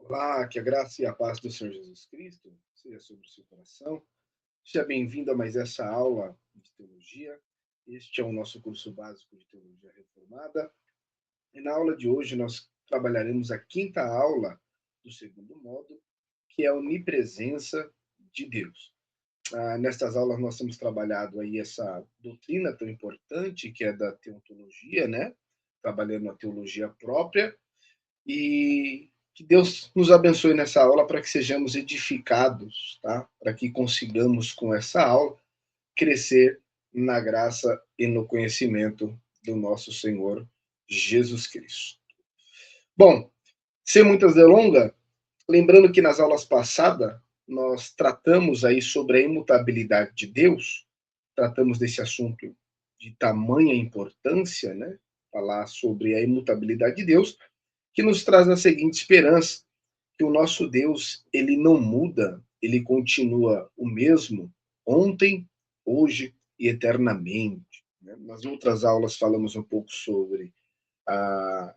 Olá, que a graça e a paz do Senhor Jesus Cristo seja sobre o seu coração. Seja bem-vindo a mais essa aula de teologia. Este é o nosso curso básico de teologia reformada. E na aula de hoje nós trabalharemos a quinta aula do segundo módulo, que é a onipresença de Deus. Nestas aulas nós temos trabalhado aí essa doutrina tão importante que é da teontologia, né? Trabalhando a teologia própria. E que Deus nos abençoe nessa aula para que sejamos edificados, tá? Para que consigamos, com essa aula, crescer na graça e no conhecimento do nosso Senhor Jesus Cristo. Bom, sem muitas delongas, lembrando que nas aulas passadas nós tratamos aí sobre a imutabilidade de Deus, tratamos desse assunto de tamanha importância, né? Falar sobre a imutabilidade de Deus, que nos traz a seguinte esperança, que o nosso Deus, ele não muda, ele continua o mesmo ontem, hoje e eternamente. Né? Nas outras aulas falamos um pouco sobre a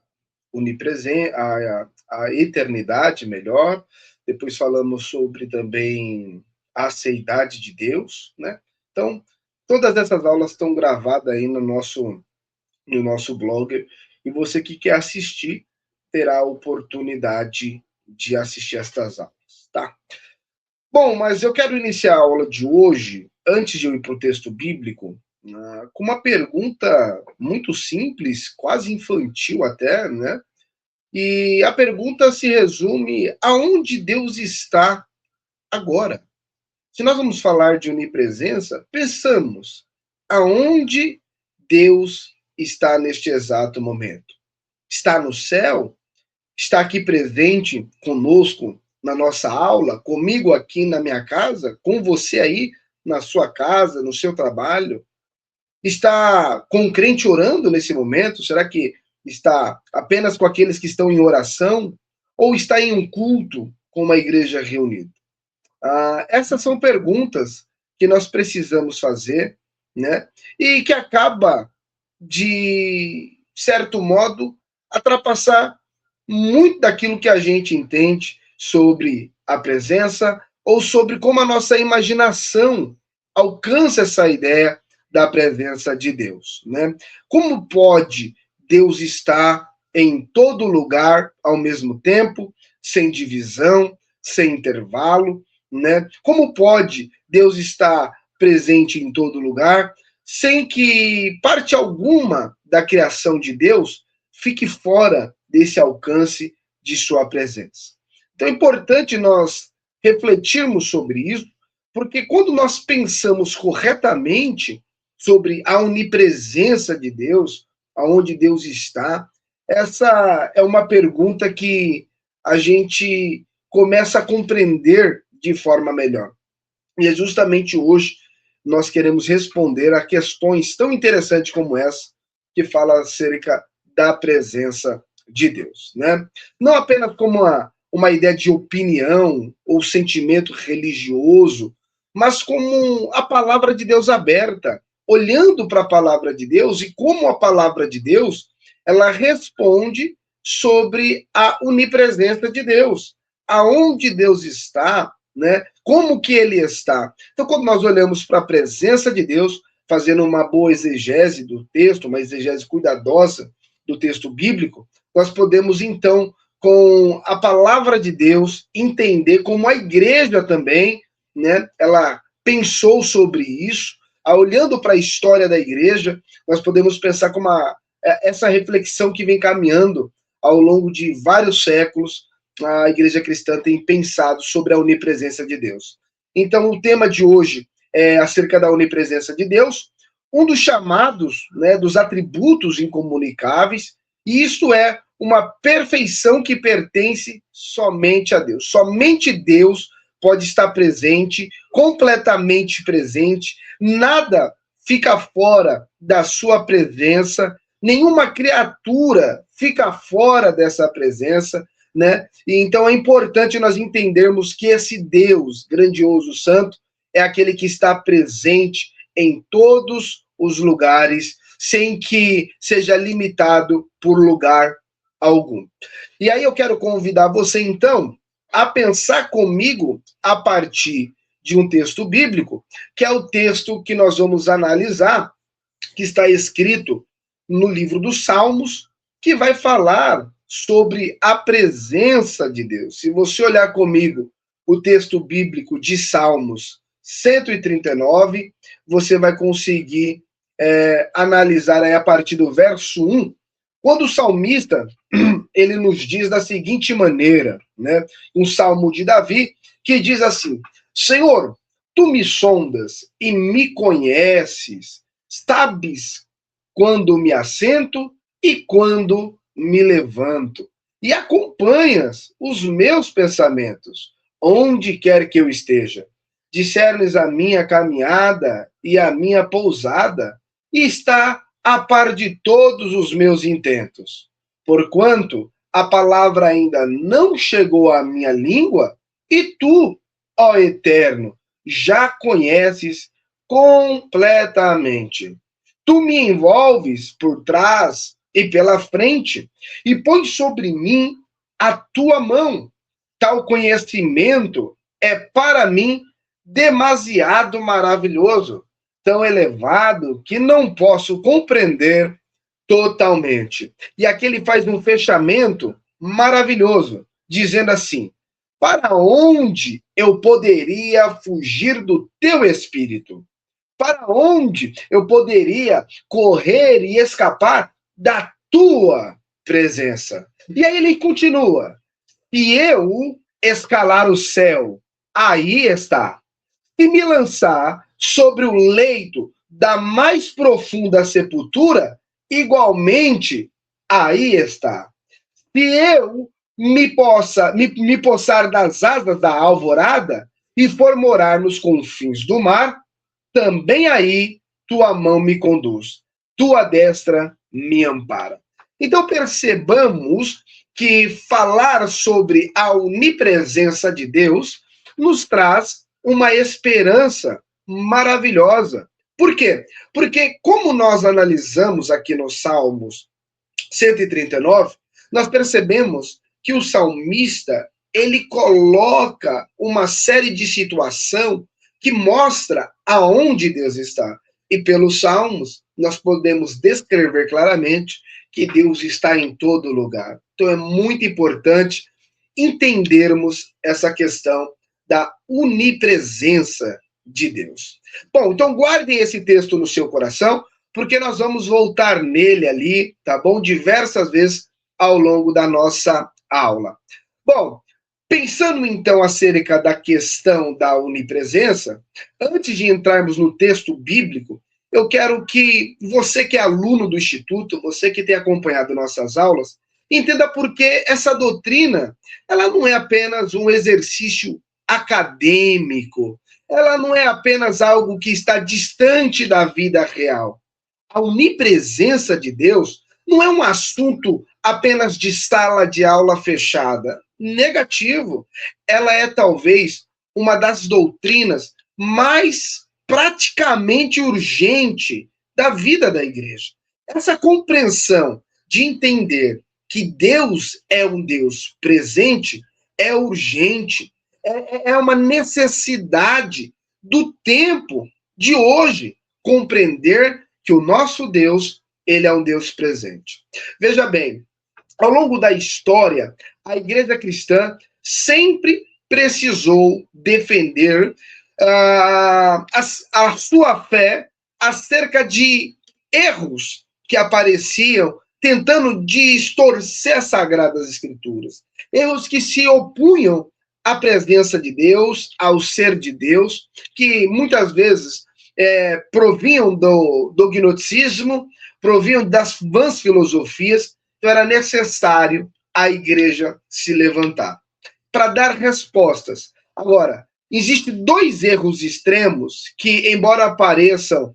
onipresença, a eternidade melhor, depois falamos sobre também a aceidade de Deus, né? Então, todas essas aulas estão gravadas aí no nosso blog, e você que quer assistir terá a oportunidade de assistir estas aulas, tá? Bom, mas eu quero iniciar a aula de hoje, antes de eu ir para o texto bíblico, com uma pergunta muito simples, quase infantil até, né? E a pergunta se resume: aonde Deus está agora? Se nós vamos falar de onipresença, pensamos aonde Deus está neste exato momento. Está no céu? Está aqui presente conosco na nossa aula, comigo aqui na minha casa, com você aí na sua casa, no seu trabalho? Está com o crente orando nesse momento? Será que está apenas com aqueles que estão em oração? Ou está em um culto com uma igreja reunida? Essas são perguntas que nós precisamos fazer, né? E que acaba, de certo modo, ultrapassar muito daquilo que a gente entende sobre a presença ou sobre como a nossa imaginação alcança essa ideia da presença de Deus, né? Como pode Deus estar em todo lugar ao mesmo tempo, sem divisão, sem intervalo, né? Como pode Deus estar presente em todo lugar, sem que parte alguma da criação de Deus fique fora desse alcance de sua presença? Então é importante nós refletirmos sobre isso, porque quando nós pensamos corretamente sobre a onipresença de Deus, aonde Deus está, essa é uma pergunta que a gente começa a compreender de forma melhor. E é justamente hoje nós queremos responder a questões tão interessantes como essa, que fala acerca da presença de Deus, né? Não apenas como uma ideia de opinião ou sentimento religioso, mas como a palavra de Deus aberta, olhando para a palavra de Deus e como a palavra de Deus, ela responde sobre a onipresença de Deus, aonde Deus está, né? Como que ele está? Então, quando nós olhamos para a presença de Deus, fazendo uma boa exegese do texto, uma exegese cuidadosa do texto bíblico, nós podemos, então, com a palavra de Deus, entender como a igreja também, né, ela pensou sobre isso. Olhando para a história da igreja, nós podemos pensar como essa reflexão que vem caminhando ao longo de vários séculos, a igreja cristã tem pensado sobre a onipresença de Deus. Então, o tema de hoje é acerca da onipresença de Deus, um dos chamados, né, dos atributos incomunicáveis, e isso é uma perfeição que pertence somente a Deus. Somente Deus pode estar presente, completamente presente, nada fica fora da sua presença, nenhuma criatura fica fora dessa presença, né? E então é importante nós entendermos que esse Deus grandioso, santo, é aquele que está presente em todos os lugares, sem que seja limitado por lugar algum. E aí eu quero convidar você, então, a pensar comigo a partir de um texto bíblico, que é o texto que nós vamos analisar, que está escrito no livro dos Salmos, que vai falar sobre a presença de Deus. Se você olhar comigo o texto bíblico de Salmos 139, você vai conseguir analisar aí a partir do verso 1, quando o salmista ele nos diz da seguinte maneira, né? Um salmo de Davi que diz assim: Senhor, tu me sondas e me conheces, sabes quando me assento e quando me levanto, e acompanhas os meus pensamentos, onde quer que eu esteja. Discernes a minha caminhada e a minha pousada, e está a par de todos os meus intentos. Porquanto a palavra ainda não chegou à minha língua, e tu, ó Eterno, já conheces completamente. Tu me envolves por trás e pela frente, e pões sobre mim a tua mão. Tal conhecimento é para mim demasiado maravilhoso, tão elevado que não posso compreender totalmente. E aqui ele faz um fechamento maravilhoso, dizendo assim: para onde eu poderia fugir do teu espírito? Para onde eu poderia correr e escapar da tua presença? E aí ele continua: se eu escalar o céu, aí está. Se me lançar sobre o leito da mais profunda sepultura, igualmente aí está. Se eu me possar das asas da alvorada e for morar nos confins do mar, também aí tua mão me conduz, tua destra me ampara. Então percebamos que falar sobre a onipresença de Deus nos traz uma esperança maravilhosa. Por quê? Porque, como nós analisamos aqui nos Salmos 139, nós percebemos que o salmista ele coloca uma série de situação que mostra aonde Deus está. E pelos Salmos, nós podemos descrever claramente que Deus está em todo lugar. Então é muito importante entendermos essa questão da onipresença de Deus. Bom, então guardem esse texto no seu coração, porque nós vamos voltar nele ali, tá bom? Diversas vezes ao longo da nossa aula. Bom, pensando então acerca da questão da onipresença, antes de entrarmos no texto bíblico, eu quero que você que é aluno do Instituto, você que tem acompanhado nossas aulas, entenda por que essa doutrina, ela não é apenas um exercício acadêmico, ela não é apenas algo que está distante da vida real. A onipresença de Deus não é um assunto apenas de sala de aula fechada. Negativo. Ela é talvez uma das doutrinas mais praticamente urgente da vida da igreja. Essa compreensão de entender que Deus é um Deus presente é urgente, é uma necessidade do tempo de hoje compreender que o nosso Deus, ele é um Deus presente. Veja bem, ao longo da história, a igreja cristã sempre precisou defender a sua fé acerca de erros que apareciam tentando distorcer as Sagradas Escrituras. Erros que se opunham à presença de Deus, ao ser de Deus, que muitas vezes provinham do gnosticismo, provinham das vãs filosofias. Então era necessário a igreja se levantar para dar respostas. Agora, existem dois erros extremos que, embora pareçam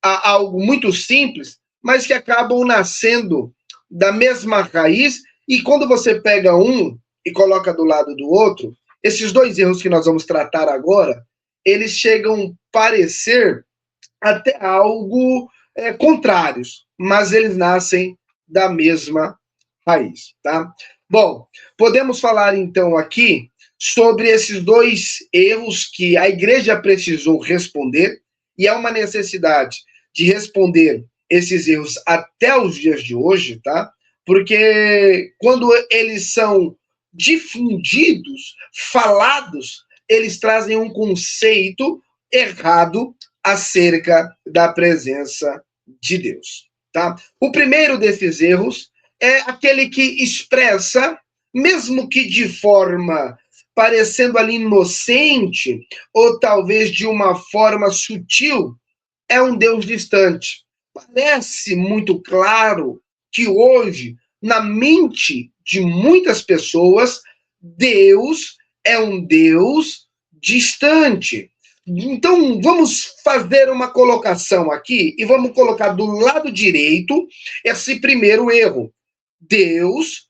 algo muito simples, mas que acabam nascendo da mesma raiz, e quando você pega um e coloca do lado do outro, esses dois erros que nós vamos tratar agora, eles chegam a parecer até algo contrários, mas eles nascem da mesma raiz, tá? Bom, podemos falar então aqui sobre esses dois erros que a igreja precisou responder, e há uma necessidade de responder esses erros até os dias de hoje, tá? Porque quando eles são difundidos, falados, eles trazem um conceito errado acerca da presença de Deus, tá? O primeiro desses erros é aquele que expressa, mesmo que de forma parecendo ali inocente, ou talvez de uma forma sutil, é um Deus distante. Parece muito claro que hoje, na mente de muitas pessoas, Deus é um Deus distante. Então, vamos fazer uma colocação aqui e vamos colocar do lado direito esse primeiro erro. Deus,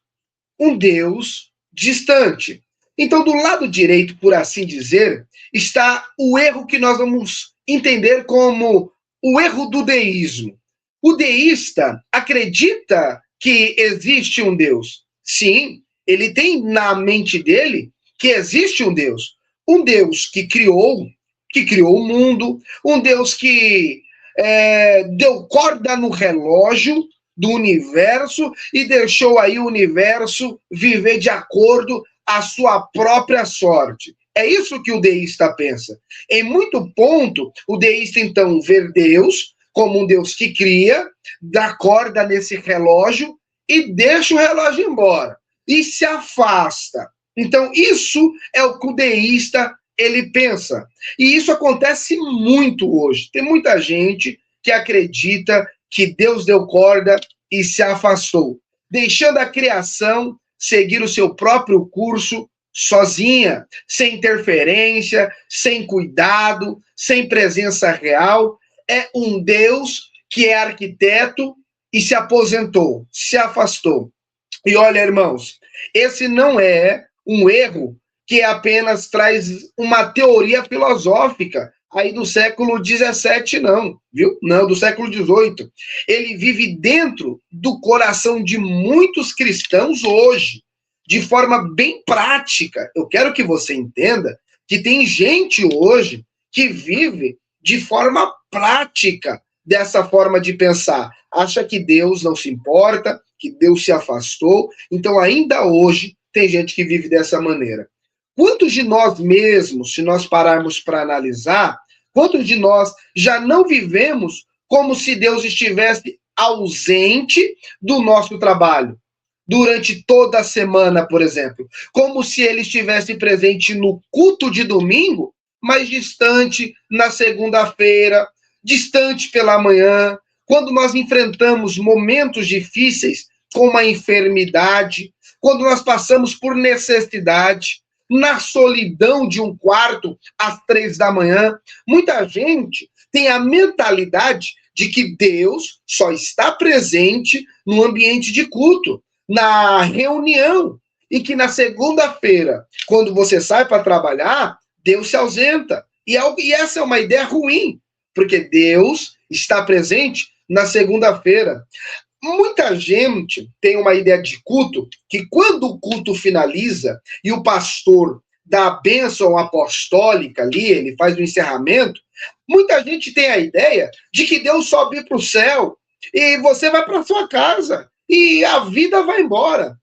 um Deus distante. Então, do lado direito, por assim dizer, está o erro que nós vamos entender como o erro do deísmo. O deísta acredita que existe um Deus. Sim, ele tem na mente dele que existe um Deus. Um Deus que criou o mundo, um Deus que deu corda no relógio do universo e deixou aí o universo viver de acordo à sua própria sorte. É isso que o deísta pensa. Em muito ponto, o deísta então vê Deus como um Deus que cria, dá corda nesse relógio e deixa o relógio embora. E se afasta. Então, isso é o que o deísta ele pensa. E isso acontece muito hoje. Tem muita gente que acredita que Deus deu corda e se afastou, deixando a criação seguir o seu próprio curso sozinha, sem interferência, sem cuidado, sem presença real. É um Deus que é arquiteto e se aposentou, se afastou. E olha, irmãos, esse não é um erro que apenas traz uma teoria filosófica aí do século XVII, não, viu? Não, do século XVIII. Ele vive dentro do coração de muitos cristãos hoje, de forma bem prática. Eu quero que você entenda que tem gente hoje que vive de forma prática dessa forma de pensar. Acha que Deus não se importa, que Deus se afastou. Então, ainda hoje, tem gente que vive dessa maneira. Quantos de nós mesmos, se nós pararmos para analisar, quantos de nós já não vivemos como se Deus estivesse ausente do nosso trabalho? Durante toda a semana, por exemplo. Como se ele estivesse presente no culto de domingo, mas distante na segunda-feira, distante pela manhã. Quando nós enfrentamos momentos difíceis, como a enfermidade, quando nós passamos por necessidade, na solidão de um quarto às 3 da manhã, muita gente tem a mentalidade de que Deus só está presente no ambiente de culto, na reunião, e que na segunda-feira, quando você sai para trabalhar, Deus se ausenta. E essa é uma ideia ruim, porque Deus está presente na segunda-feira. Muita gente tem uma ideia de culto que quando o culto finaliza e o pastor dá a bênção apostólica ali, ele faz o encerramento, muita gente tem a ideia de que Deus sobe para o céu e você vai para sua casa e a vida vai embora.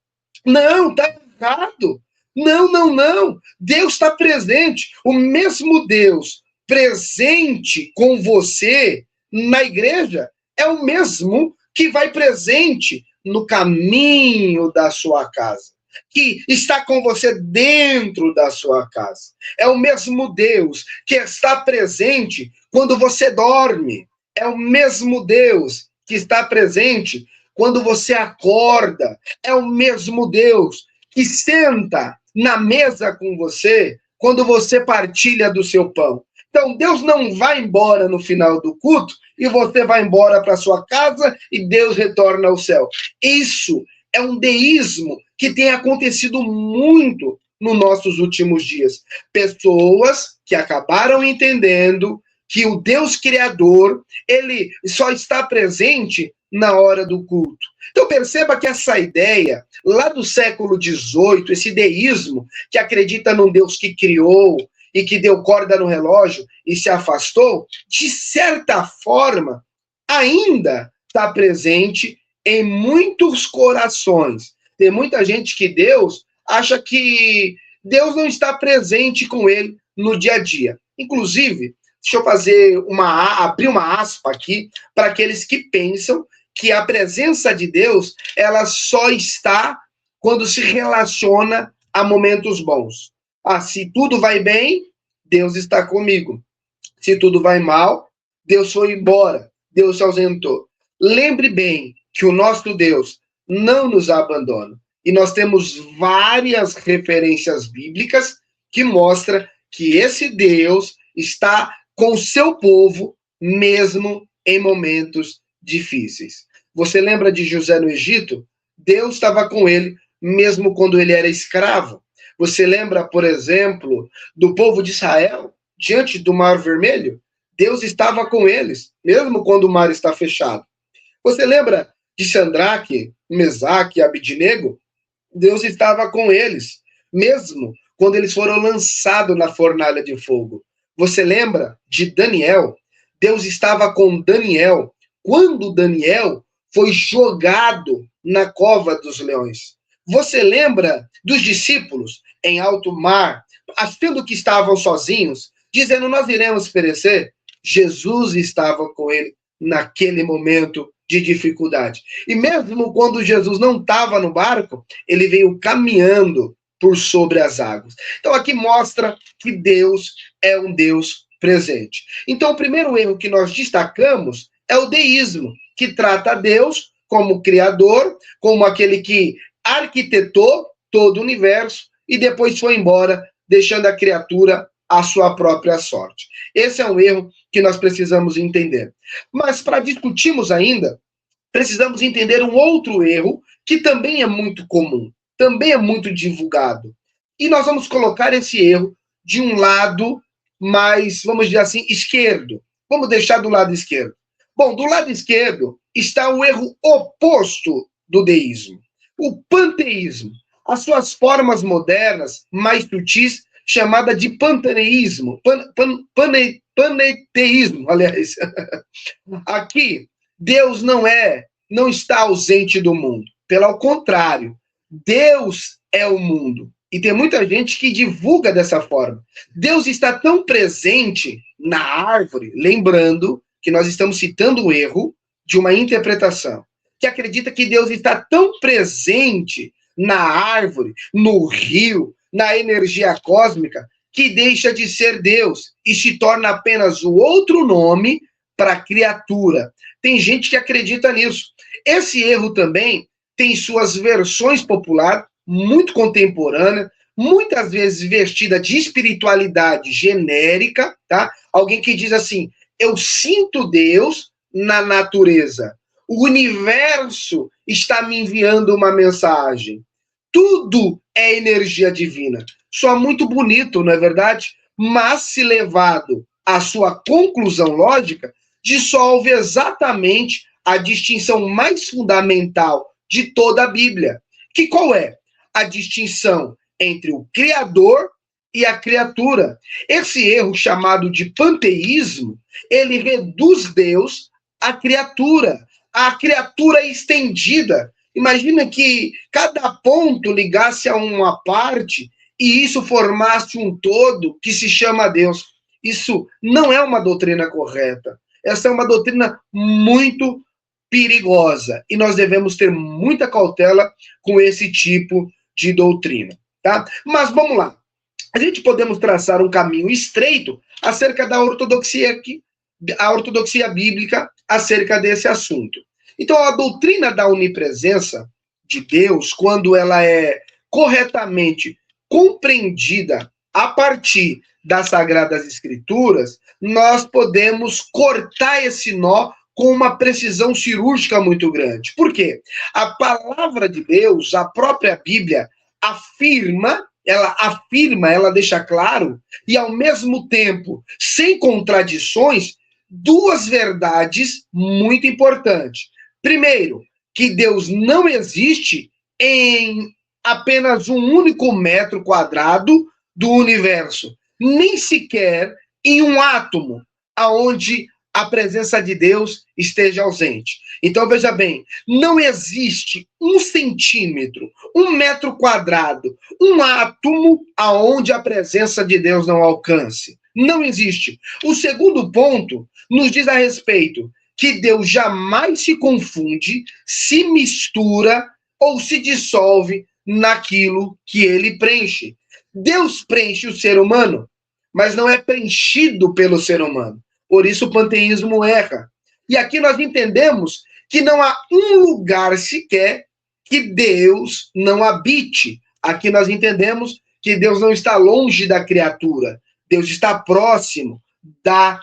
Não, está errado. Não, não, não. Deus está presente. O mesmo Deus presente com você na igreja é o mesmo que vai presente no caminho da sua casa, que está com você dentro da sua casa. É o mesmo Deus que está presente quando você dorme. É o mesmo Deus que está presente quando você acorda. É o mesmo Deus que senta na mesa com você quando você partilha do seu pão. Então, Deus não vai embora no final do culto e você vai embora para sua casa e Deus retorna ao céu. Isso é um deísmo que tem acontecido muito nos nossos últimos dias. Pessoas que acabaram entendendo que o Deus Criador, ele só está presente na hora do culto. Então perceba que essa ideia, lá do século XVIII, esse deísmo que acredita num Deus que criou e que deu corda no relógio e se afastou, de certa forma, ainda está presente em muitos corações. Tem muita gente que Deus acha que Deus não está presente com ele no dia a dia. Inclusive, deixa eu abrir uma aspa aqui para aqueles que pensam que a presença de Deus, ela só está quando se relaciona a momentos bons. Se tudo vai bem, Deus está comigo. Se tudo vai mal, Deus foi embora, Deus se ausentou. Lembre bem que o nosso Deus não nos abandona. E nós temos várias referências bíblicas que mostram que esse Deus está com o seu povo, mesmo em momentos difíceis. Você lembra de José no Egito? Deus estava com ele, mesmo quando ele era escravo. Você lembra, por exemplo, do povo de Israel, diante do Mar Vermelho? Deus estava com eles, mesmo quando o mar está fechado. Você lembra de Sandraque, Mesaque e Abidnego? Deus estava com eles, mesmo quando eles foram lançados na fornalha de fogo. Você lembra de Daniel? Deus estava com Daniel quando Daniel foi jogado na cova dos leões. Você lembra dos discípulos em alto mar, achando que estavam sozinhos, dizendo, nós iremos perecer? Jesus estava com ele naquele momento de dificuldade. E mesmo quando Jesus não estava no barco, ele veio caminhando por sobre as águas. Então aqui mostra que Deus é um Deus presente. Então o primeiro erro que nós destacamos é o deísmo, que trata Deus como criador, como aquele que arquitetou todo o universo e depois foi embora, deixando a criatura à sua própria sorte. Esse é um erro que nós precisamos entender. Mas para discutirmos ainda, precisamos entender um outro erro que também é muito comum, também é muito divulgado. E nós vamos colocar esse erro de um lado mais, vamos dizer assim, esquerdo. Vamos deixar do lado esquerdo. Bom, do lado esquerdo está o erro oposto do deísmo, o panteísmo. As suas formas modernas, mais sutis, chamada de panteísmo, paneteísmo, aliás. Aqui, Deus não está ausente do mundo. Pelo contrário, Deus é o mundo. E tem muita gente que divulga dessa forma. Deus está tão presente na árvore, lembrando que nós estamos citando o erro de uma interpretação, que acredita que Deus está tão presente na árvore, no rio, na energia cósmica, que deixa de ser Deus e se torna apenas o outro nome para a criatura. Tem gente que acredita nisso. Esse erro também tem suas versões populares, muito contemporâneas, muitas vezes vestida de espiritualidade genérica, tá? Alguém que diz assim, eu sinto Deus na natureza. O universo está me enviando uma mensagem. Tudo é energia divina. Só muito bonito, não é verdade? Mas, se levado à sua conclusão lógica, dissolve exatamente a distinção mais fundamental de toda a Bíblia. Que qual é? A distinção entre o Criador e a criatura. Esse erro chamado de panteísmo, ele reduz Deus à criatura. A criatura estendida. Imagina que cada ponto ligasse a uma parte e isso formasse um todo que se chama Deus. Isso não é uma doutrina correta. Essa é uma doutrina muito perigosa e nós devemos ter muita cautela com esse tipo de doutrina, tá? Mas vamos lá. A gente podemos traçar um caminho estreito acerca da ortodoxia bíblica acerca desse assunto. Então, a doutrina da onipresença de Deus, quando ela é corretamente compreendida a partir das Sagradas Escrituras, nós podemos cortar esse nó com uma precisão cirúrgica muito grande. Por quê? A palavra de Deus, a própria Bíblia, ela deixa claro, e ao mesmo tempo, sem contradições, duas verdades muito importantes. Primeiro, que Deus não existe em apenas um único metro quadrado do universo, nem sequer em um átomo, aonde a presença de Deus esteja ausente. Então, veja bem, não existe 1 centímetro, 1 metro quadrado, um átomo aonde a presença de Deus não alcance. Não existe. O segundo ponto nos diz a respeito que Deus jamais se confunde, se mistura ou se dissolve naquilo que ele preenche. Deus preenche o ser humano, mas não é preenchido pelo ser humano. Por isso o panteísmo erra. E aqui nós entendemos que não há um lugar sequer que Deus não habite. Aqui nós entendemos que Deus não está longe da criatura. Deus está próximo da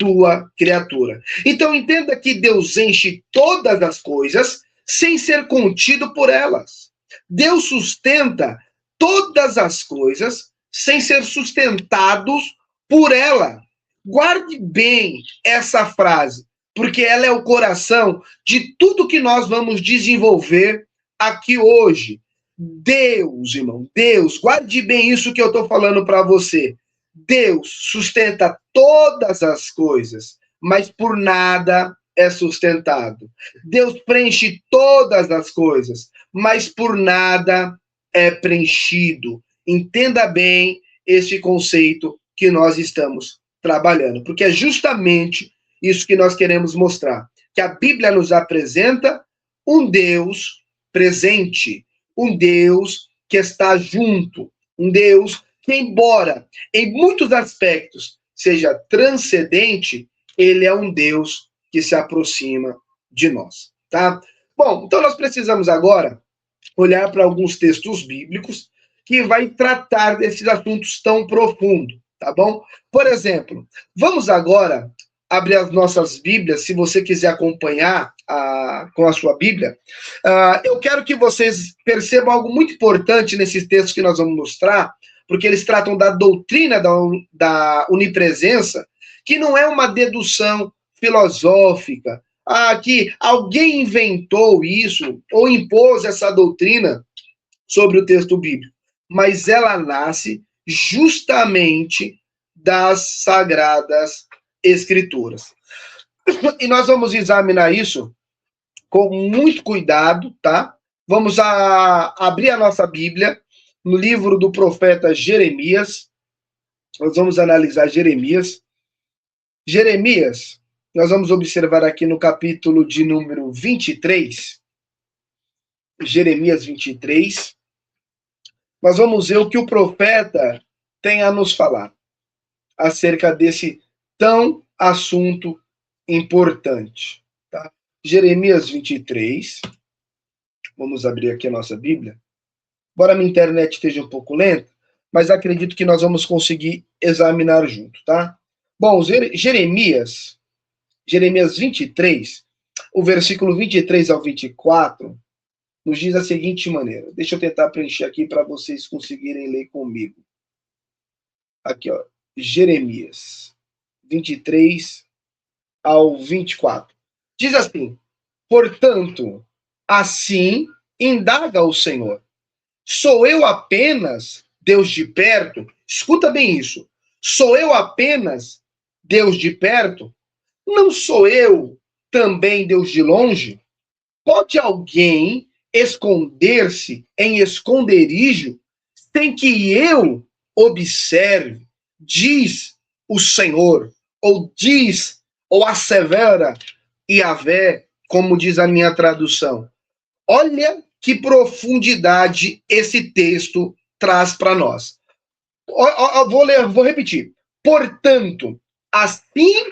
sua criatura. Então entenda que Deus enche todas as coisas sem ser contido por elas. Deus sustenta todas as coisas sem ser sustentados por ela. Guarde bem essa frase, porque ela é o coração de tudo que nós vamos desenvolver aqui hoje. Deus, irmão, Deus, guarde bem isso que eu estou falando para você. Deus sustenta todas as coisas, mas por nada é sustentado. Deus preenche todas as coisas, mas por nada é preenchido. Entenda bem este conceito que nós estamos trabalhando, porque é justamente isso que nós queremos mostrar, que a Bíblia nos apresenta um Deus presente, um Deus que está junto, um Deus que, embora em muitos aspectos seja transcendente, ele é um Deus que se aproxima de nós, tá? Bom, então nós precisamos agora olhar para alguns textos bíblicos que vai tratar desses assuntos tão profundos, tá bom? Por exemplo, vamos agora abrir as nossas Bíblias, se você quiser acompanhar com a sua Bíblia. Eu quero que vocês percebam algo muito importante nesses textos que nós vamos mostrar, porque eles tratam da doutrina da onipresença, que não é uma dedução filosófica, que alguém inventou isso, ou impôs essa doutrina sobre o texto bíblico, mas ela nasce justamente das Sagradas Escrituras. E nós vamos examinar isso com muito cuidado, tá? Vamos abrir a nossa Bíblia no livro do profeta Jeremias. Nós vamos analisar Jeremias. Jeremias, nós vamos observar aqui no capítulo de número 23. Jeremias 23. Nós vamos ver o que o profeta tem a nos falar acerca desse tão assunto importante. Tá? Jeremias 23. Vamos abrir aqui a nossa Bíblia. Embora a minha internet esteja um pouco lenta, mas acredito que nós vamos conseguir examinar junto, tá? Bom, Jeremias 23, o versículo 23 ao 24, nos diz da seguinte maneira. Deixa eu tentar preencher aqui para vocês conseguirem ler comigo. Aqui, ó. Jeremias 23 ao 24. Diz assim: portanto, assim indaga o Senhor. Sou eu apenas Deus de perto? Escuta bem isso. Sou eu apenas Deus de perto? Não sou eu também Deus de longe? Pode alguém esconder-se em esconderijo sem que eu observe? Diz o Senhor, ou diz, ou assevera Yahvé, como diz a minha tradução. Olha que profundidade esse texto traz para nós. Vou repetir. Portanto, assim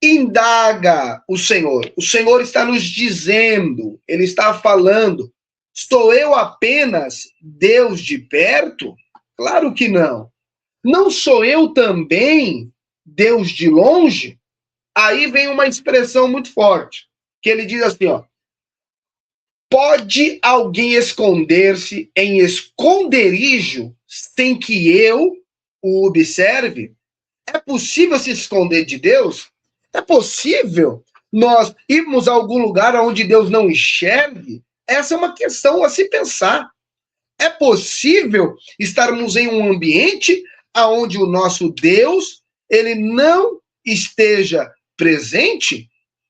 indaga o Senhor. O Senhor está nos dizendo, ele está falando, sou eu apenas Deus de perto? Claro que não. Não sou eu também Deus de longe? Aí vem uma expressão muito forte, que ele diz assim, ó: pode alguém esconder-se em esconderijo sem que eu o observe? É possível se esconder de Deus? É possível nós irmos a algum lugar onde Deus não enxergue? Essa é uma questão a se pensar. É possível estarmos em um ambiente onde o nosso Deus, ele não esteja presente?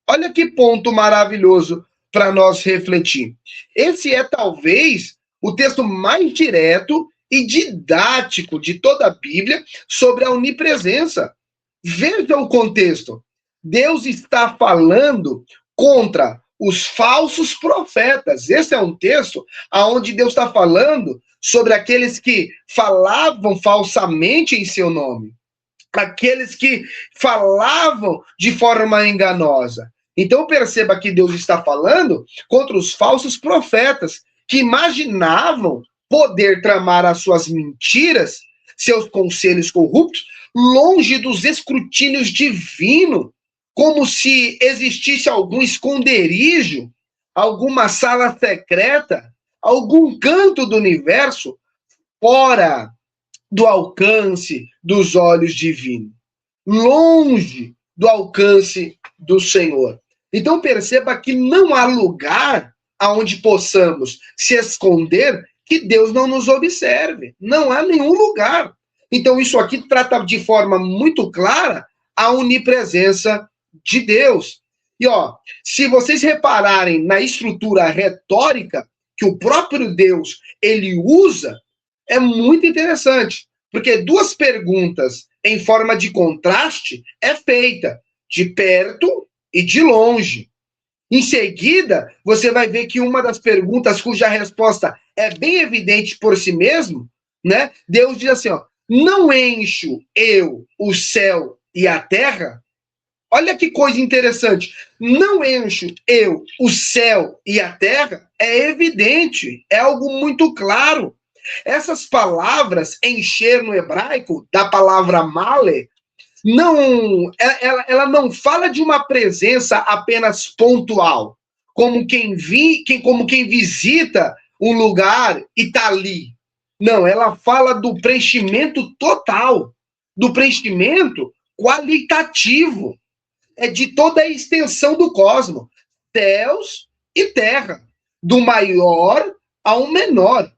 Olha que ponto maravilhoso para nós refletir. Esse é talvez o texto mais direto e didático de toda a Bíblia sobre a onipresença. Veja o contexto. Deus está falando contra os falsos profetas. Esse é um texto onde Deus está falando sobre aqueles que falavam falsamente em seu nome, aqueles que falavam de forma enganosa. Então perceba que Deus está falando contra os falsos profetas que imaginavam poder tramar as suas mentiras, seus conselhos corruptos, longe dos escrutínios divinos, como se existisse algum esconderijo, alguma sala secreta, algum canto do universo fora do alcance dos olhos divinos, longe do alcance do Senhor. Então perceba que não há lugar aonde possamos se esconder que Deus não nos observe. Não há nenhum lugar. Então isso aqui trata de forma muito clara a onipresença de Deus. E se vocês repararem na estrutura retórica que o próprio Deus ele usa, é muito interessante, porque duas perguntas em forma de contraste é feita de perto e de longe. Em seguida, você vai ver que uma das perguntas cuja resposta é bem evidente por si mesmo, né? Deus diz assim, não encho eu o céu e a terra? Olha que coisa interessante. Não encho eu o céu e a terra? É evidente, é algo muito claro. Essas palavras, encher no hebraico, da palavra male, ela não fala de uma presença apenas pontual, como quem visita um lugar e está ali. Não, ela fala do preenchimento total, do preenchimento qualitativo, é de toda a extensão do cosmos, céus e terra, do maior ao menor,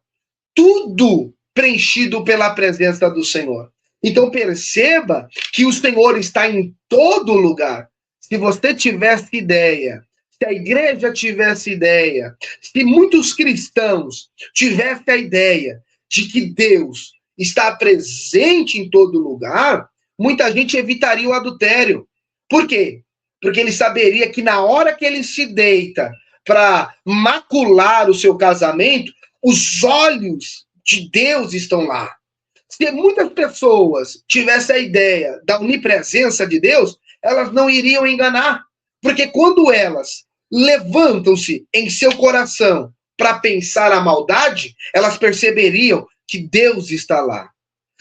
tudo preenchido pela presença do Senhor. Então perceba que o Senhor está em todo lugar. Se você tivesse ideia, se a igreja tivesse ideia, se muitos cristãos tivessem a ideia de que Deus está presente em todo lugar, muita gente evitaria o adultério. Por quê? Porque ele saberia que na hora que ele se deita para macular o seu casamento, os olhos de Deus estão lá. Se muitas pessoas tivessem a ideia da onipresença de Deus, elas não iriam enganar. Porque quando elas levantam-se em seu coração para pensar a maldade, elas perceberiam que Deus está lá.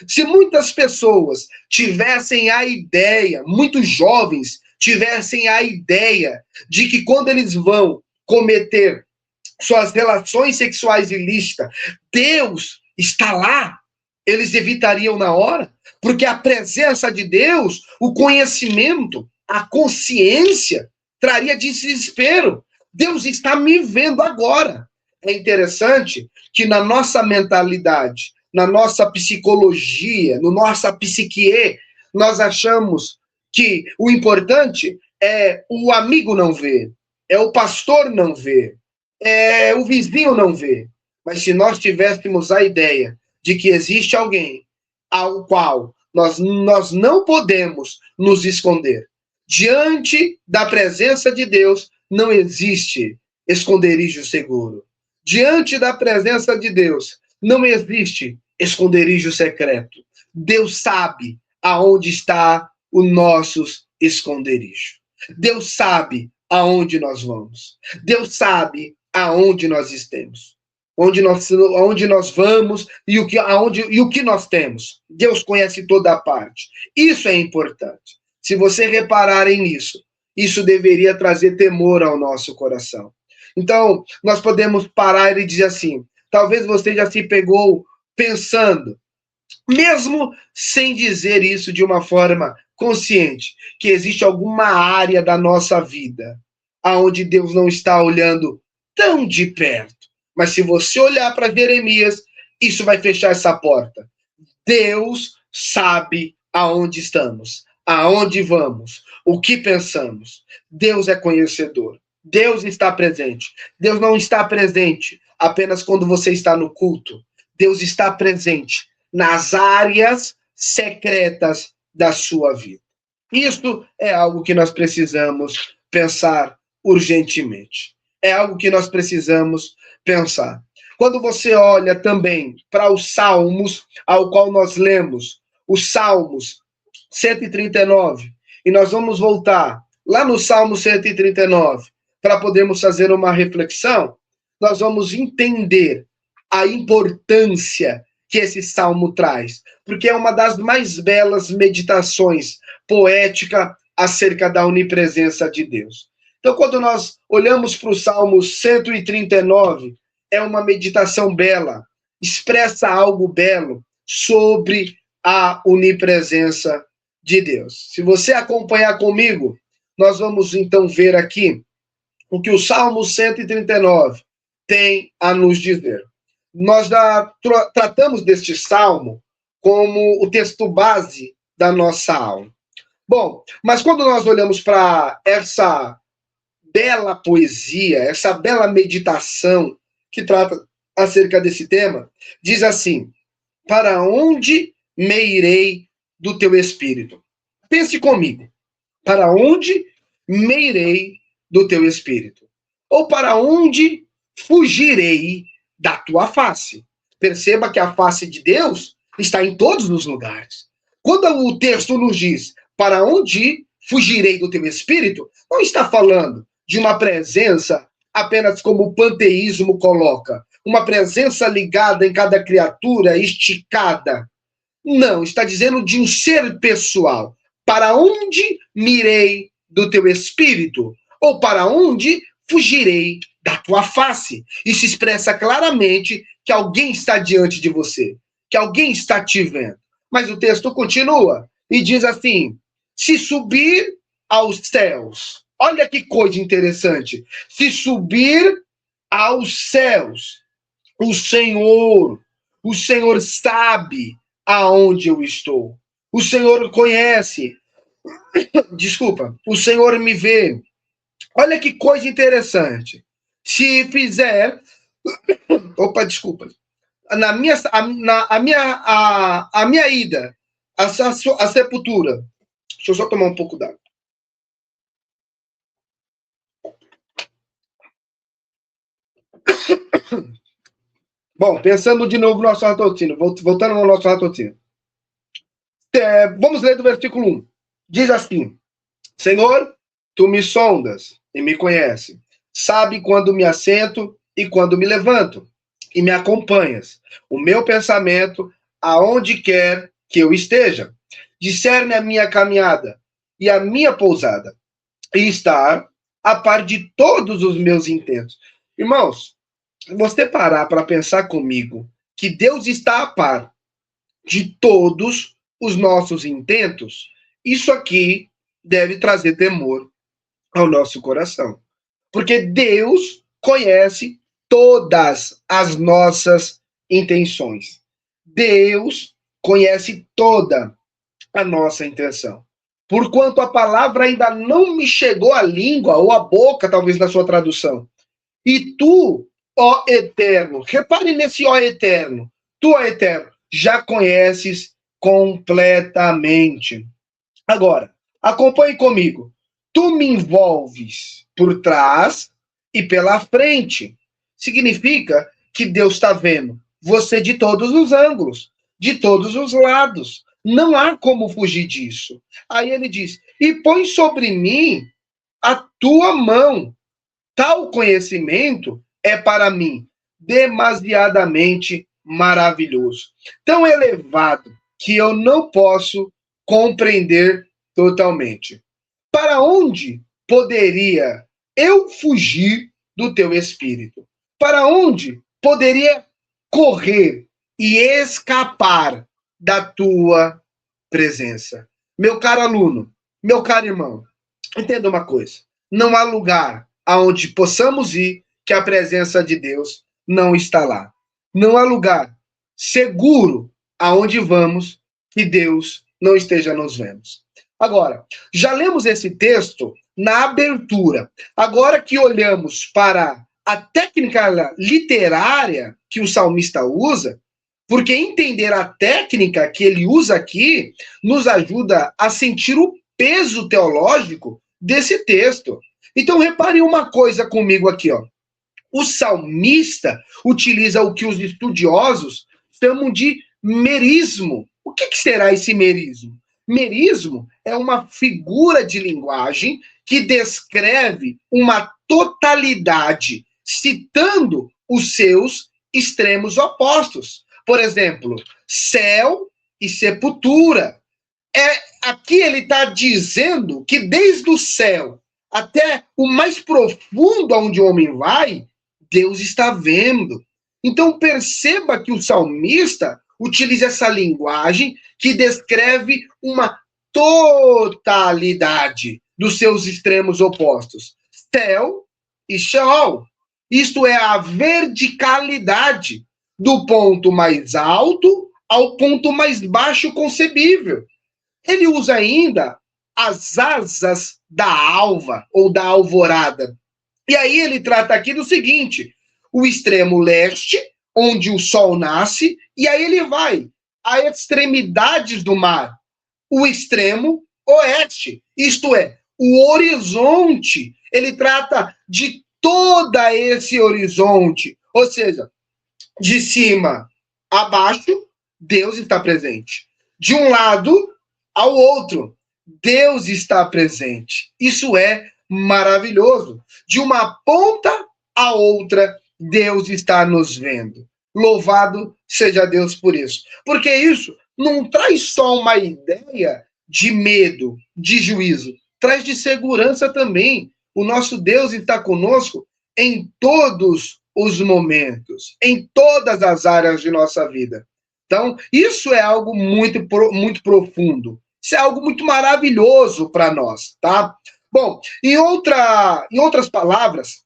Se muitas pessoas tivessem a ideia, muitos jovens tivessem a ideia de que quando eles vão cometer suas relações sexuais ilícitas, Deus está lá, eles evitariam na hora, porque a presença de Deus, o conhecimento, a consciência, traria desespero. Deus está me vendo agora. É interessante que na nossa mentalidade, na nossa psicologia, na nossa psique, nós achamos que o importante é o amigo não ver, é o pastor não ver, é o vizinho não ver. Mas se nós tivéssemos a ideia de que existe alguém ao qual nós não podemos nos esconder, diante da presença de Deus não existe esconderijo seguro. Diante da presença de Deus não existe esconderijo secreto. Deus sabe aonde está o nosso esconderijo. Deus sabe aonde nós vamos. Deus sabe aonde nós estamos. Onde nós vamos e o que nós temos. Deus conhece toda a parte. Isso é importante. Se você repararem nisso, isso deveria trazer temor ao nosso coração. Então, nós podemos parar e dizer assim, talvez você já se pegou pensando mesmo sem dizer isso de uma forma consciente, que existe alguma área da nossa vida aonde Deus não está olhando tão de perto. Mas se você olhar para Jeremias, isso vai fechar essa porta. Deus sabe aonde estamos, aonde vamos, o que pensamos. Deus é conhecedor. Deus está presente. Deus não está presente apenas quando você está no culto. Deus está presente nas áreas secretas da sua vida. Isso é algo que nós precisamos pensar urgentemente. É algo que nós precisamos pensar. Quando você olha também para os Salmos, ao qual nós lemos, os Salmos 139, e nós vamos voltar lá no Salmo 139, para podermos fazer uma reflexão, nós vamos entender a importância que esse salmo traz, porque é uma das mais belas meditações poética acerca da onipresença de Deus. Então, quando nós olhamos para o Salmo 139, é uma meditação bela, expressa algo belo sobre a onipresença de Deus. Se você acompanhar comigo, nós vamos então ver aqui o que o Salmo 139 tem a nos dizer. Nós já tratamos deste salmo como o texto base da nossa aula. Bom, mas quando nós olhamos para essa bela poesia, essa bela meditação que trata acerca desse tema, diz assim: para onde me irei do teu espírito? Pense comigo. Para onde me irei do teu espírito? Ou para onde fugirei da tua face? Perceba que a face de Deus está em todos os lugares. Quando o texto nos diz para onde fugirei do teu espírito, não está falando de uma presença apenas como o panteísmo coloca, uma presença ligada em cada criatura, esticada. Não, está dizendo de um ser pessoal. Para onde mirei do teu espírito? Ou para onde fugirei da tua face? Isso expressa claramente que alguém está diante de você, que alguém está te vendo. Mas o texto continua e diz assim: se subir aos céus. Olha que coisa interessante. Se subir aos céus, o Senhor sabe aonde eu estou. O Senhor conhece. Desculpa, o Senhor me vê. Olha que coisa interessante. Se fizer. Opa, desculpa. Na minha, a minha ida à sepultura. Deixa eu só tomar um pouco d'água. Bom, pensando de novo no nosso raciocínio, voltando ao nosso raciocínio. Vamos ler do versículo 1. Diz assim: Senhor, tu me sondas e me conhece. Sabe quando me assento e quando me levanto. E me acompanhas. O meu pensamento, aonde quer que eu esteja. Discerne a minha caminhada e a minha pousada. E estar a par de todos os meus intentos. Irmãos, você parar para pensar comigo que Deus está a par de todos os nossos intentos, isso aqui deve trazer temor ao nosso coração. Porque Deus conhece todas as nossas intenções. Deus conhece toda a nossa intenção. Porquanto a palavra ainda não me chegou à língua ou à boca, talvez na sua tradução. E tu, ó Eterno, repare nesse ó Eterno, tu, ó Eterno, já conheces completamente. Agora, acompanhe comigo. Tu me envolves por trás e pela frente. Significa que Deus está vendo você de todos os ângulos, de todos os lados. Não há como fugir disso. Aí ele diz: e põe sobre mim a tua mão. Tal conhecimento é para mim demasiadamente maravilhoso, tão elevado que eu não posso compreender totalmente. Para onde poderia eu fugir do teu espírito? Para onde poderia correr e escapar da tua presença. Meu caro aluno, meu caro irmão, entenda uma coisa. Não há lugar aonde possamos ir que a presença de Deus não está lá. Não há lugar seguro aonde vamos que Deus não esteja nos vendo. Agora, já lemos esse texto na abertura. Agora que olhamos para a técnica literária que o salmista usa, porque entender a técnica que ele usa aqui nos ajuda a sentir o peso teológico desse texto. Então, reparem uma coisa comigo aqui, ó. O salmista utiliza o que os estudiosos chamam de merismo. O que será esse merismo? Merismo é uma figura de linguagem que descreve uma totalidade, citando os seus extremos opostos. Por exemplo, céu e sepultura. Aqui ele está dizendo que desde o céu até o mais profundo onde o homem vai, Deus está vendo. Então perceba que o salmista utiliza essa linguagem que descreve uma totalidade dos seus extremos opostos. Céu e Sheol. Isto é a verticalidade do ponto mais alto ao ponto mais baixo concebível. Ele usa ainda as asas da alva ou da alvorada. E aí ele trata aqui do seguinte: o extremo leste, onde o sol nasce, e aí ele vai a extremidades do mar, o extremo oeste, isto é, o horizonte. Ele trata de todo esse horizonte, ou seja, de cima a baixo, Deus está presente. De um lado ao outro, Deus está presente. Isso é maravilhoso. De uma ponta a outra, Deus está nos vendo. Louvado seja Deus por isso. Porque isso não traz só uma ideia de medo, de juízo, traz de segurança também. O nosso Deus está conosco em todos os momentos, em todas as áreas de nossa vida. Então, isso é algo muito profundo. Isso é algo muito maravilhoso para nós, tá? Bom, em outras palavras,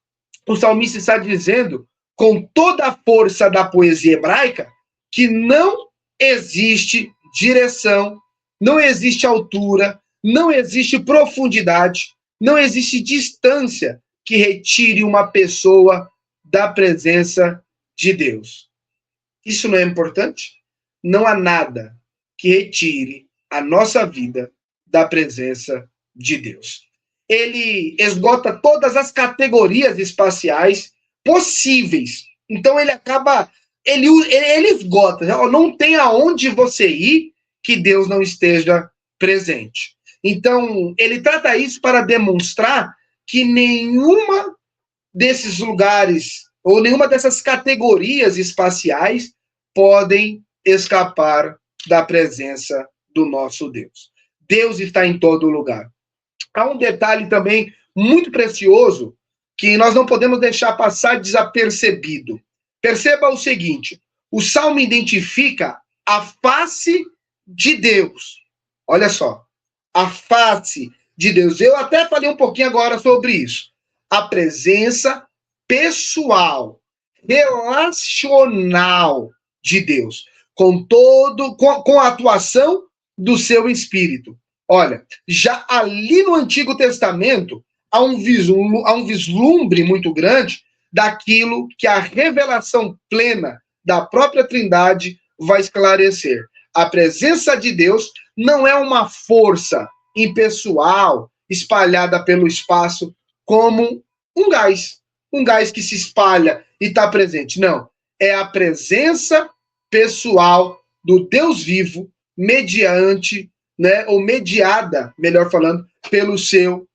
o salmista está dizendo, com toda a força da poesia hebraica, que não existe direção, não existe altura, não existe profundidade, não existe distância que retire uma pessoa da presença de Deus. Isso não é importante? Não há nada que retire a nossa vida da presença de Deus. Ele esgota todas as categorias espaciais possíveis. Então ele acaba, ele esgota. Não tem aonde você ir que Deus não esteja presente. Então ele trata isso para demonstrar que nenhuma desses lugares ou nenhuma dessas categorias espaciais podem escapar da presença do nosso Deus. Deus está em todo lugar. Há um detalhe também muito precioso que nós não podemos deixar passar desapercebido. Perceba o seguinte: o Salmo identifica a face de Deus. Olha só, a face de Deus. Eu até falei um pouquinho agora sobre isso. A presença pessoal, relacional de Deus, com a atuação do seu Espírito. Olha, já ali no Antigo Testamento há um vislumbre muito grande daquilo que a revelação plena da própria Trindade vai esclarecer. A presença de Deus não é uma força impessoal espalhada pelo espaço como um gás que se espalha e está presente. Não, é a presença pessoal do Deus vivo mediante, ou mediada, melhor falando, pelo seu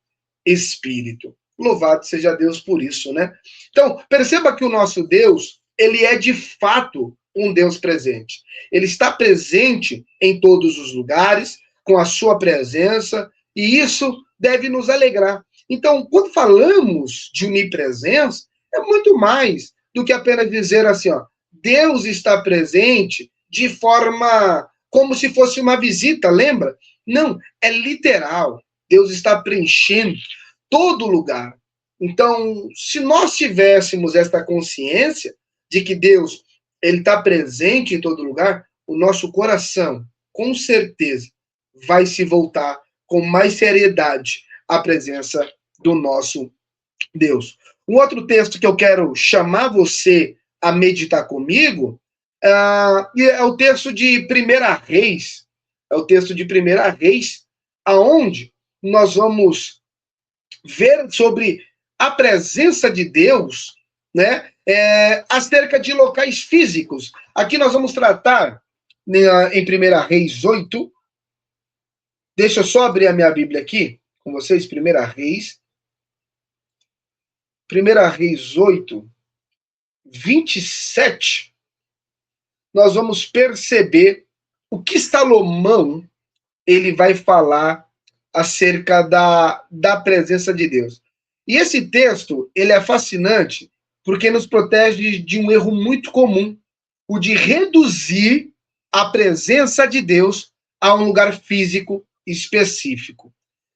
Espírito. Louvado seja Deus por isso, né? Então, perceba que o nosso Deus, ele é de fato um Deus presente. Ele está presente em todos os lugares, com a sua presença, e isso deve nos alegrar. Então, quando falamos de onipresença, é muito mais do que apenas dizer assim, ó, Deus está presente de forma como se fosse uma visita, lembra? Não, é literal. Deus está preenchendo todo lugar. Então, se nós tivéssemos esta consciência de que Deus ele está presente em todo lugar, o nosso coração, com certeza, vai se voltar com mais seriedade à presença do nosso Deus. Um outro texto que eu quero chamar você a meditar comigo é o texto de 1 Reis. É o texto de 1 Reis, aonde nós vamos ver sobre a presença de Deus, né, acerca de locais físicos. Aqui nós vamos tratar, né, em 1 Reis 8. Deixa eu só abrir a minha Bíblia aqui com vocês, 1 Reis. 1 Reis 8, 27. Nós vamos perceber o que Salomão ele vai falar acerca da presença de Deus. E esse texto, ele é fascinante porque nos protege de um erro muito comum, o de reduzir a presença de Deus a um lugar físico específico.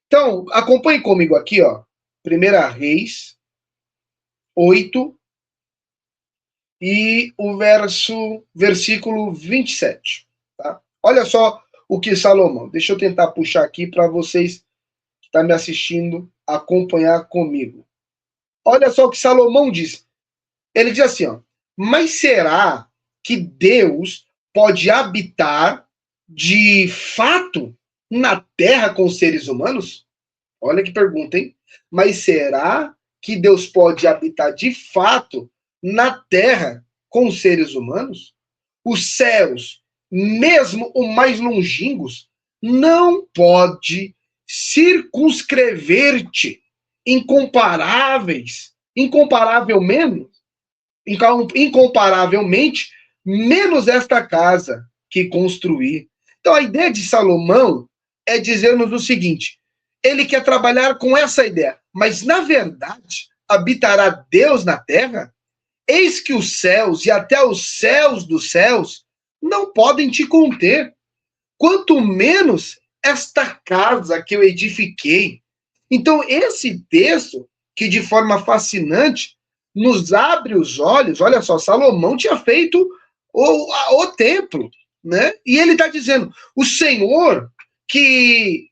Então, acompanhe comigo aqui, ó, 1 Reis 8 e o versículo 27. Tá? Olha só o que Salomão. Deixa eu tentar puxar aqui para vocês que estão me assistindo acompanhar comigo. Olha só o que Salomão diz. Ele diz assim, ó, mas será que Deus pode habitar de fato na terra com os seres humanos? Olha que pergunta, hein? Mas será que Deus pode habitar de fato na terra com os seres humanos? Os céus, mesmo os mais longínquos, não pode circunscrever-te incomparavelmente, menos esta casa que construí. Então a ideia de Salomão é dizer-nos o seguinte, ele quer trabalhar com essa ideia, mas na verdade, habitará Deus na terra? Eis que os céus e até os céus dos céus não podem te conter, quanto menos esta casa que eu edifiquei. Então, esse texto, que de forma fascinante nos abre os olhos, olha só, Salomão tinha feito o templo, né? E ele está dizendo, o Senhor que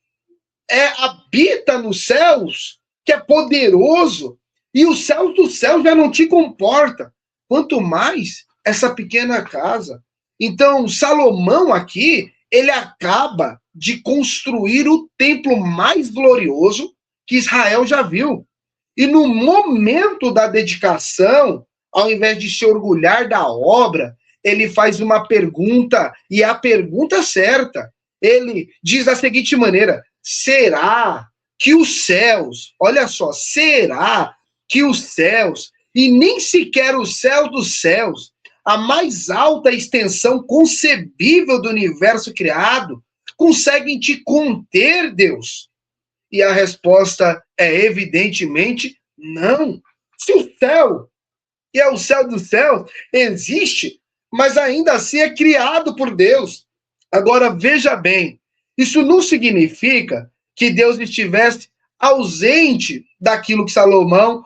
habita nos céus, que é poderoso, e os céus dos céus já não te comporta, quanto mais essa pequena casa. Então, Salomão aqui, ele acaba de construir o templo mais glorioso que Israel já viu. E no momento da dedicação, ao invés de se orgulhar da obra, ele faz uma pergunta, e é a pergunta certa. Ele diz da seguinte maneira, será que os céus, olha só, será que os céus, e nem sequer os céus dos céus, a mais alta extensão concebível do universo criado, conseguem te conter, Deus? E a resposta é evidentemente não. Se o céu, e é o céu dos céus, existe, mas ainda assim é criado por Deus. Agora, veja bem, isso não significa que Deus estivesse ausente daquilo que Salomão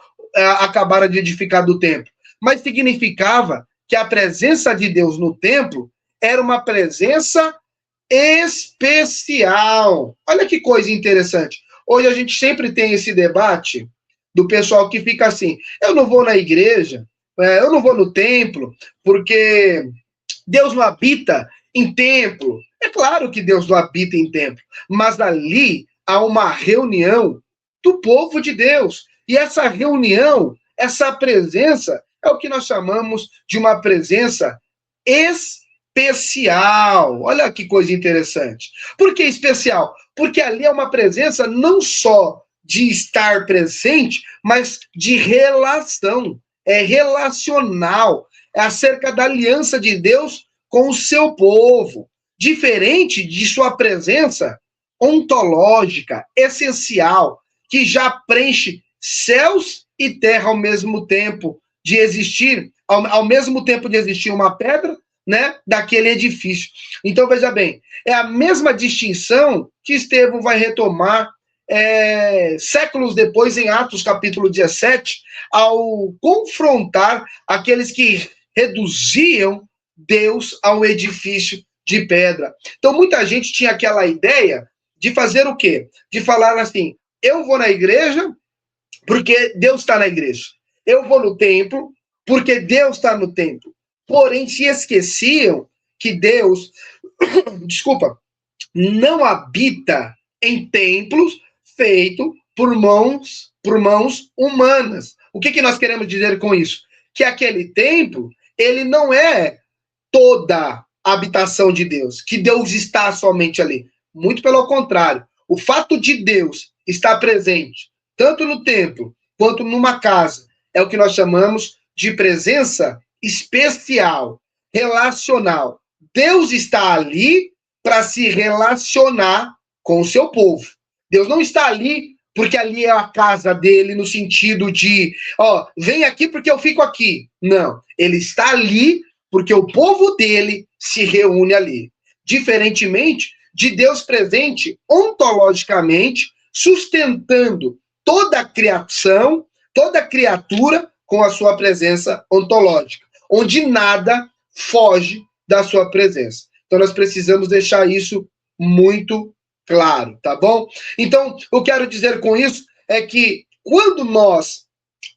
acabara de edificar do templo, mas significava que a presença de Deus no templo era uma presença especial. Olha que coisa interessante. Hoje a gente sempre tem esse debate do pessoal que fica assim, eu não vou na igreja, eu não vou no templo, porque Deus não habita em templo. É claro que Deus não habita em templo, mas ali há uma reunião do povo de Deus. E essa reunião, essa presença, é o que nós chamamos de uma presença especial. Olha que coisa interessante. Por que especial? Porque ali é uma presença não só de estar presente, mas de relação. É relacional. É acerca da aliança de Deus com o seu povo. Diferente de sua presença ontológica, essencial, que já preenche céus e terra ao mesmo tempo de existir, ao mesmo tempo de existir uma pedra, né, daquele edifício. Então, veja bem, é a mesma distinção que Estevão vai retomar séculos depois, em Atos capítulo 17, ao confrontar aqueles que reduziam Deus a um edifício de pedra. Então, muita gente tinha aquela ideia de fazer o quê? De falar assim, eu vou na igreja porque Deus está na igreja. Eu vou no templo porque Deus está no templo. Porém, se esqueciam que Deus, desculpa, não habita em templos feitos por mãos humanas. O que nós queremos dizer com isso? Que aquele templo, ele não é toda a habitação de Deus, que Deus está somente ali. Muito pelo contrário. O fato de Deus estar presente, tanto no templo quanto numa casa, é o que nós chamamos de presença especial, relacional. Deus está ali para se relacionar com o seu povo. Deus não está ali porque ali é a casa dele, no sentido de, vem aqui porque eu fico aqui. Não, ele está ali porque o povo dele se reúne ali. Diferentemente de Deus presente ontologicamente, sustentando toda a criação, toda a criatura com a sua presença ontológica, onde nada foge da sua presença. Então nós precisamos deixar isso muito claro, tá bom? Então, eu quero dizer com isso é que quando nós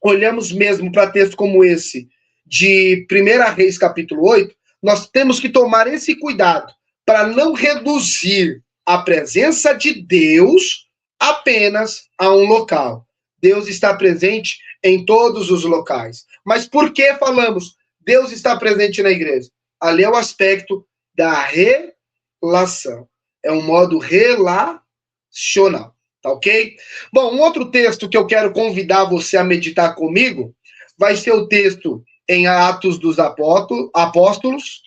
olhamos mesmo para textos como esse de 1 Reis capítulo 8, nós temos que tomar esse cuidado para não reduzir a presença de Deus apenas a um local. Deus está presente em todos os locais. Mas por que falamos Deus está presente na igreja? Ali é o aspecto da relação. É um modo relacional, tá ok? Bom, um outro texto que eu quero convidar você a meditar comigo vai ser o texto em Atos dos Apóstolos,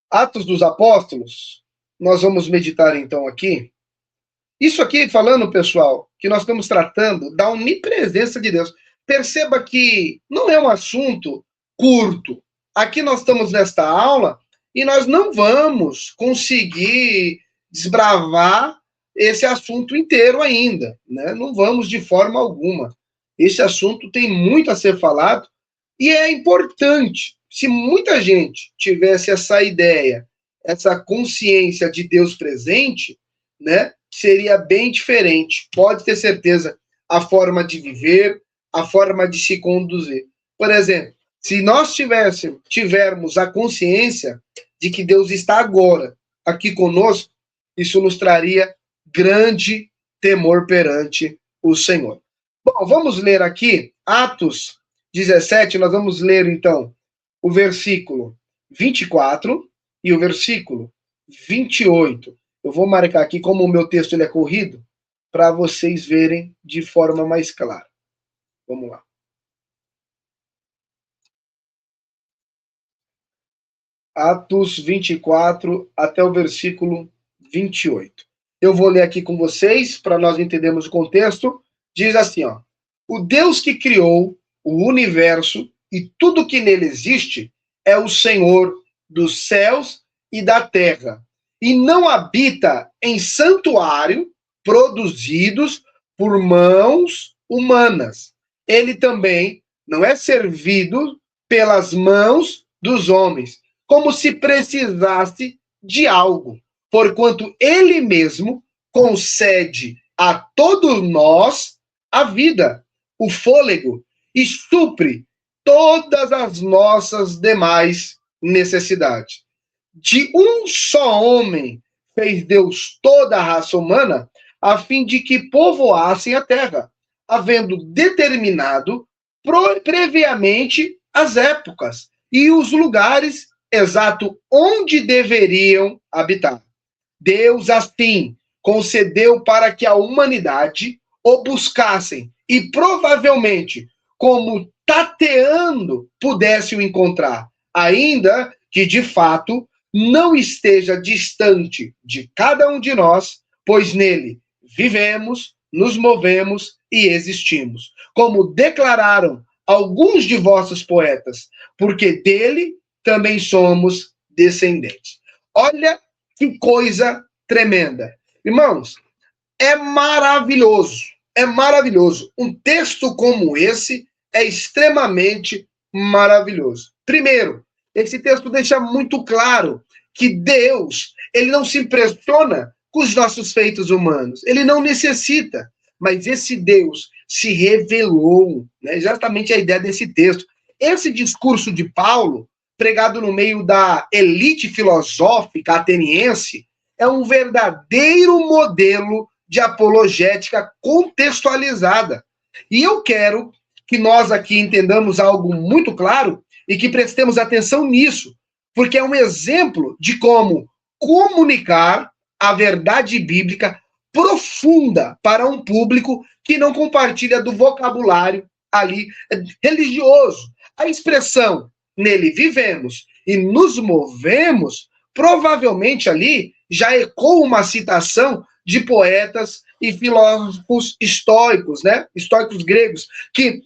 Atos dos Apóstolos. Nós vamos meditar então aqui. Isso aqui falando, pessoal, que nós estamos tratando da onipresença de Deus. Perceba que não é um assunto curto. Aqui nós estamos nesta aula e nós não vamos conseguir desbravar esse assunto inteiro ainda, né? Não vamos de forma alguma. Esse assunto tem muito a ser falado e é importante. Se muita gente tivesse essa ideia, essa consciência de Deus presente, né, seria bem diferente. Pode ter certeza, a forma de viver, a forma de se conduzir. Por exemplo, se nós tivermos a consciência de que Deus está agora aqui conosco, isso nos traria grande temor perante o Senhor. Bom, vamos ler aqui Atos 17, nós vamos ler então o versículo 24 e o versículo 28. Eu vou marcar aqui, como o meu texto ele é corrido, para vocês verem de forma mais clara. Vamos lá. Atos 24 até o versículo 28. Eu vou ler aqui com vocês, para nós entendermos o contexto. Diz assim, ó: o Deus que criou o universo e tudo que nele existe é o Senhor dos céus e da terra, e não habita em santuário produzidos por mãos humanas. Ele também não é servido pelas mãos dos homens, como se precisasse de algo, porquanto ele mesmo concede a todos nós a vida, o fôlego, e supre todas as nossas demais necessidades. De um só homem fez Deus toda a raça humana, a fim de que povoassem a terra, havendo determinado previamente as épocas e os lugares exato onde deveriam habitar. Deus, assim, concedeu para que a humanidade o buscassem e provavelmente, como tateando, pudesse o encontrar, ainda que, de fato, não esteja distante de cada um de nós, pois nele vivemos, nos movemos e existimos. Como declararam alguns de vossos poetas, porque dele também somos descendentes. Olha que coisa tremenda. Irmãos, é maravilhoso, é maravilhoso. Um texto como esse é extremamente maravilhoso. Primeiro, esse texto deixa muito claro que Deus, ele não se impressiona com os nossos feitos humanos, ele não necessita, mas esse Deus se revelou, né? Exatamente a ideia desse texto. Esse discurso de Paulo, pregado no meio da elite filosófica ateniense, é um verdadeiro modelo de apologética contextualizada. E eu quero que nós aqui entendamos algo muito claro e que prestemos atenção nisso, porque é um exemplo de como comunicar a verdade bíblica profunda para um público que não compartilha do vocabulário ali religioso. A expressão nele vivemos e nos movemos, provavelmente ali já ecoa uma citação de poetas e filósofos estoicos, né? Estoicos gregos, que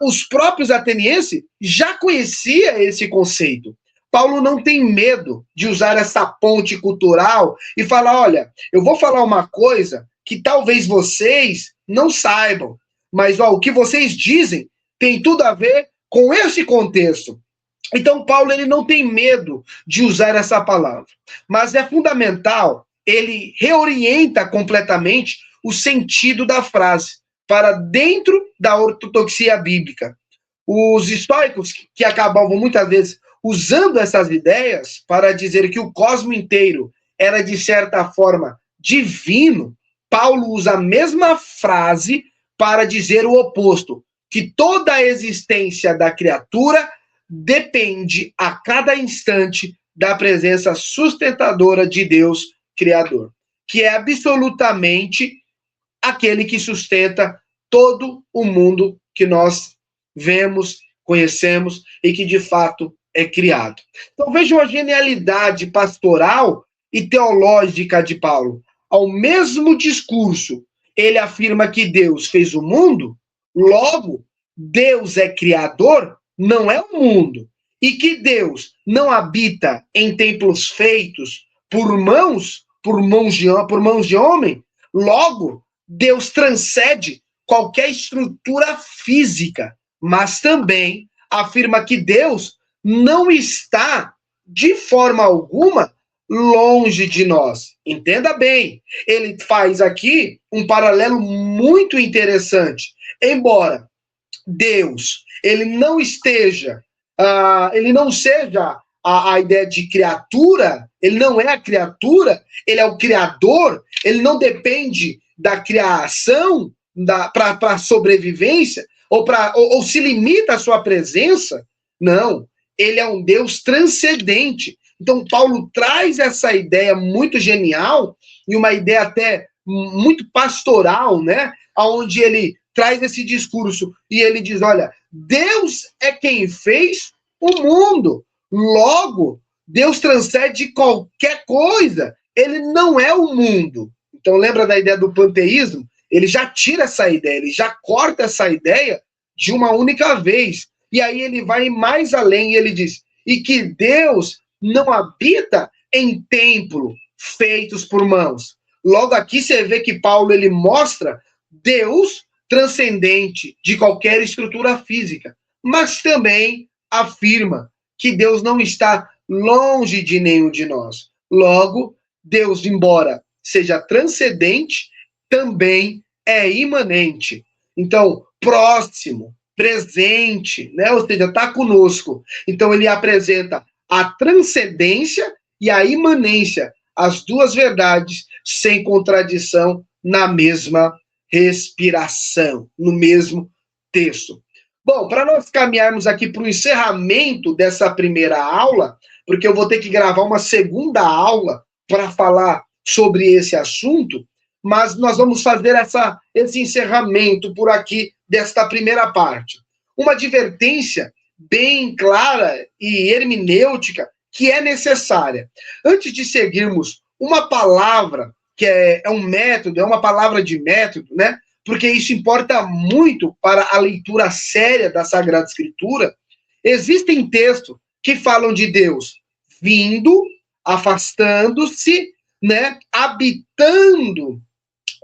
os próprios atenienses já conheciam esse conceito. Paulo não tem medo de usar essa ponte cultural e falar, olha, eu vou falar uma coisa que talvez vocês não saibam, mas o que vocês dizem tem tudo a ver com esse contexto. Então, Paulo ele não tem medo de usar essa palavra, mas é fundamental, ele reorienta completamente o sentido da frase para dentro da ortodoxia bíblica. Os estoicos, que acabavam muitas vezes usando essas ideias para dizer que o cosmo inteiro era, de certa forma, divino, Paulo usa a mesma frase para dizer o oposto, que toda a existência da criatura depende a cada instante da presença sustentadora de Deus Criador, que é absolutamente aquele que sustenta todo o mundo que nós vemos, conhecemos e que de fato é criado. Então vejam a genialidade pastoral e teológica de Paulo. Ao mesmo discurso, ele afirma que Deus fez o mundo, logo, Deus é criador, não é o mundo, e que Deus não habita em templos feitos por mãos de homem, logo, Deus transcende qualquer estrutura física, mas também afirma que Deus não está, de forma alguma, longe de nós. Entenda bem, ele faz aqui um paralelo muito interessante. Embora Deus, ele não esteja, ele não seja a ideia de criatura, ele não é a criatura, ele é o criador, ele não depende da criação para a sobrevivência, ou se limita à sua presença, não, ele é um Deus transcendente. Então, Paulo traz essa ideia muito genial, e uma ideia até muito pastoral, né? Onde ele traz esse discurso e ele diz, olha, Deus é quem fez o mundo. Logo, Deus transcende qualquer coisa. Ele não é o mundo. Então, lembra da ideia do panteísmo? Ele já tira essa ideia, ele já corta essa ideia de uma única vez. E aí ele vai mais além e ele diz, e que Deus não habita em templo feitos por mãos. Logo aqui você vê que Paulo ele mostra Deus transcendente de qualquer estrutura física, mas também afirma que Deus não está longe de nenhum de nós. Logo, Deus, embora seja transcendente, também é imanente. Então, próximo, presente, né? Ou seja, está conosco. Então, ele apresenta a transcendência e a imanência, as duas verdades, sem contradição, na mesma respiração, no mesmo texto. Bom, para nós caminharmos aqui para o encerramento dessa primeira aula, porque eu vou ter que gravar uma segunda aula para falar sobre esse assunto, mas nós vamos fazer esse encerramento por aqui desta primeira parte. Uma advertência bem clara e hermenêutica que é necessária. Antes de seguirmos uma palavra, que é um método, é uma palavra de método, né? porque isso importa muito para a leitura séria da Sagrada Escritura. Existem textos que falam de Deus vindo, afastando-se, né, habitando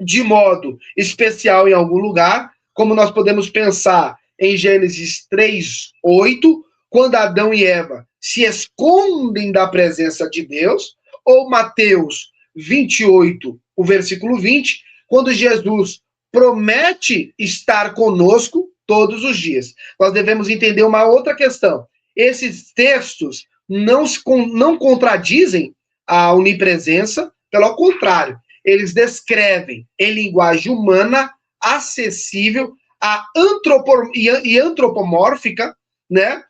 de modo especial em algum lugar, como nós podemos pensar em Gênesis 3:8, quando Adão e Eva se escondem da presença de Deus, ou Mateus 28, o versículo 20, quando Jesus promete estar conosco todos os dias. Nós devemos entender uma outra questão. Esses textos não contradizem a onipresença, pelo contrário, eles descrevem em linguagem humana, acessível e antropomórfica, né,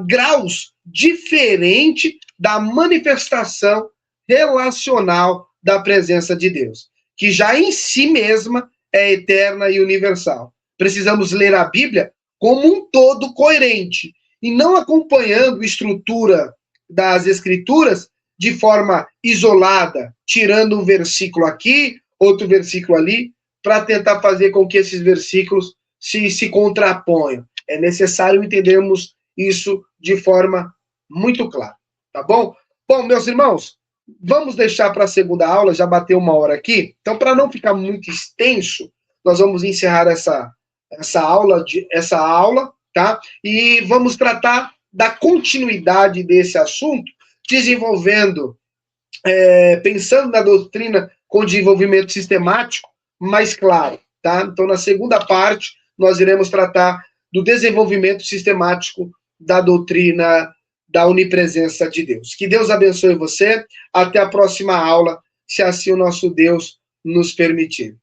graus diferentes da manifestação relacional da presença de Deus, que já em si mesma é eterna e universal. Precisamos ler a Bíblia como um todo coerente e não acompanhando a estrutura das Escrituras de forma isolada, tirando um versículo aqui, outro versículo ali, para tentar fazer com que esses versículos se contraponham. É necessário entendermos isso de forma muito clara, tá bom? Bom, meus irmãos, vamos deixar para a segunda aula, já bateu 1 hora aqui, então para não ficar muito extenso, nós vamos encerrar essa aula, tá? E vamos tratar da continuidade desse assunto, desenvolvendo, pensando na doutrina com desenvolvimento sistemático, mais claro, tá? Então, na segunda parte, nós iremos tratar do desenvolvimento sistemático da doutrina da onipresença de Deus. Que Deus abençoe você. Até a próxima aula, se assim o nosso Deus nos permitir.